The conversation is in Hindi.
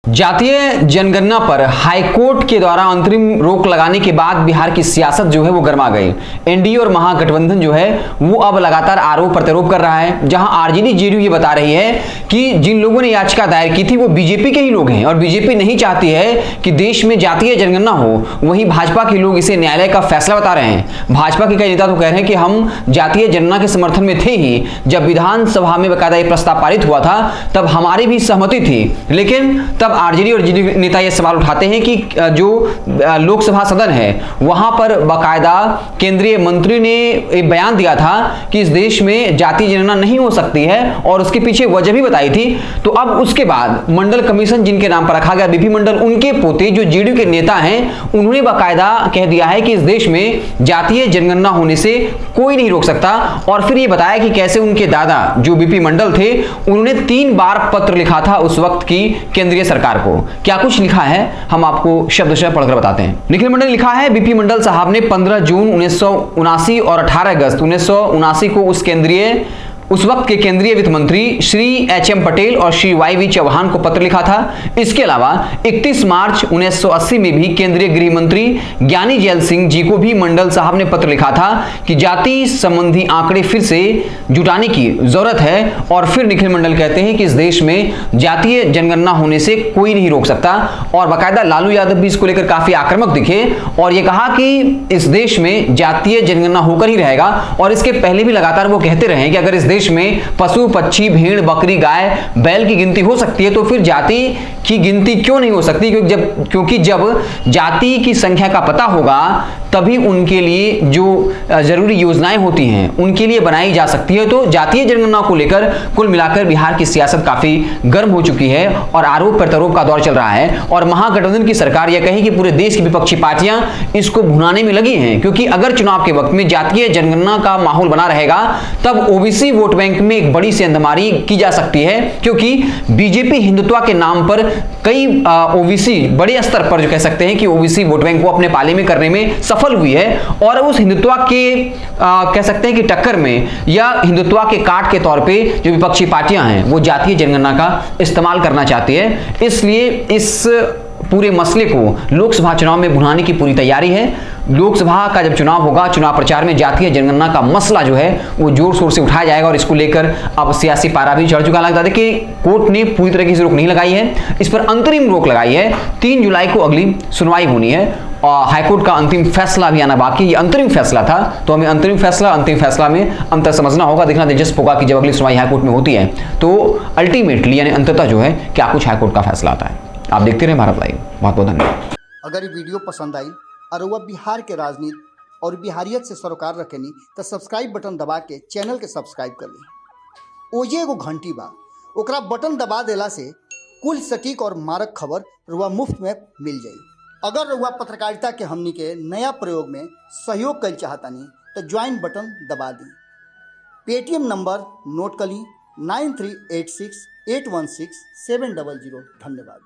जातीय जनगणना पर हाईकोर्ट के द्वारा अंतरिम रोक लगाने के बाद बिहार की सियासत जो है वो गर्मा गई। एनडीए और महागठबंधन जो है वो अब लगातार आरोप प्रत्यारोप कर रहा है, जहां आरजेडी जेडीयू ये बता रही है कि जिन लोगों ने याचिका दायर की थी वो बीजेपी के ही लोग हैं और बीजेपी नहीं चाहती है कि देश में जातीय जनगणना हो। वहीं भाजपा के लोग इसे न्यायालय का फैसला बता रहे हैं। भाजपा के कई नेता तो कह रहे हैं कि हम जातीय जनगणना के समर्थन में थे ही, जब विधानसभा में बकायदा ये प्रस्ताव पारित हुआ था तब हमारी भी सहमति थी, लेकिन तब आरजेडी और जेडीयू नेता ये सवाल उठाते हैं कि जो लोकसभा सदन है वहां पर बाकायदा केंद्रीय मंत्री ने एक बयान दिया था कि इस देश में जातीय जनगणना नहीं हो सकती है और उसके पीछे वजह भी बताई थी। तो अब उसके बाद मंडल कमीशन जिनके नाम पर रखा गया बीपी मंडल, उनके पोते जो जेडीयू के नेता हैं उन्होंने बाकायदा कह दिया है कि इस देश में जातीय जनगणना होने से कोई नहीं रोक सकता। और फिर ये बताया कि कैसे उनके दादा जो बीपी मंडल थे उन्होंने 3 बार पत्र लिखा था उस वक्त की केंद्रीय सरकार को। क्या कुछ लिखा है हम आपको शब्दशः पढ़कर बताते हैं। निखिल मंडल ने लिखा है, बीपी मंडल साहब ने 15 जून 1979 और 18 अगस्त 1979 को उस वक्त के केंद्रीय वित्त मंत्री श्री एच.एम. पटेल और श्री वाई.वी. चौहान को पत्र लिखा था। इसके अलावा 31 मार्च 1980 में भी केंद्रीय गृह मंत्री ज्ञानी जैल सिंह जी को भी मंडल साहब ने पत्र लिखा था कि जाति संबंधी आंकड़े फिर से जुटाने की जरूरत है। और फिर निखिल मंडल कहते हैं कि इस देश में जातीय जनगणना होने से कोई नहीं रोक सकता। और बाकायदा लालू यादव भी इसको लेकर काफी आक्रामक दिखे और ये कहा कि इस देश में जातीय जनगणना होकर ही रहेगा। और इसके पहले भी लगातार वो कहते रहे कि अगर इस देश में पशु पक्षी भेड़ बकरी गाय बैल की गिनती हो सकती है तो फिर जाति की गिनती क्यों नहीं हो सकती, क्योंकि जब जाति की संख्या का पता होगा तभी उनके लिए जो जरूरी योजनाएं होती हैं उनके लिए बनाई जा सकती है। तो जातीय जनगणना को लेकर कुल मिलाकर बिहार की सियासत काफी गर्म हो चुकी है और आरोप प्रत्यारोप का दौर चल रहा है। और महागठबंधन की सरकार यह कही कि पूरे देश की विपक्षी पार्टियां इसको भुनाने में लगी हैं, क्योंकि अगर चुनाव के वक्त में जातीय जनगणना का माहौल बना रहेगा तब ओबीसी वोट बैंक में एक बड़ी सेंधमारी की जा सकती है। क्योंकि बीजेपी हिंदुत्व के नाम पर कई ओबीसी बड़े स्तर पर जो कह सकते हैं कि ओबीसी वोट बैंक को अपने पाले में करने में सफल हुई है और उस हिंदुत्व के कह सकते हैं कि टक्कर में या हिंदुत्व के काट के तौर पे जो विपक्षी पार्टियां हैं वो जातीय जनगणना का इस्तेमाल करना चाहती है। इसलिए इस पूरे मसले को लोकसभा चुनाव में भुनाने की पूरी तैयारी है। लोकसभा का जब चुनाव होगा, चुनाव प्रचार में जातीय जनगणना का मसला जो है वो जोर शोर से उठाया जाएगा और इसको लेकर अब सियासी पारा भी चढ़ चुका। लगता है कि कोर्ट ने पूरी तरीके से रोक नहीं लगाई है, इस पर अंतरिम रोक लगाई है। 3 जुलाई को अगली सुनवाई होनी है और हाईकोर्ट का अंतिम फैसला भी आना बाकी। ये अंतरिम फैसला था तो हमें अंतिम फैसला में अंतर समझना होगा। देखना दिलचस्प होगा कि जब अगली सुनवाई हाईकोर्ट में होती है तो अल्टीमेटली यानी अंततः जो है क्या कुछ हाईकोर्ट का फैसला आता है। आप देखते रहें भारत लाइव। बहुत बहुत धन्यवाद। अगर ये वीडियो पसंद आई और वह बिहार के राजनीति और बिहारियत से सरोकार रखेनी तो सब्सक्राइब बटन दबा के चैनल के सब्सक्राइब कर ली। ओजे एगो घंटी बा, ओकरा बटन दबा देला से कुल सटीक और मारक खबर रुआ मुफ्त में मिल जाई। अगर रुआ पत्रकारिता के हमनी के नया प्रयोग में सहयोग कर चाहतानी तो ज्वाइन बटन दबा दी। पेटीएम नंबर नोट कर ली 9386816700। धन्यवाद।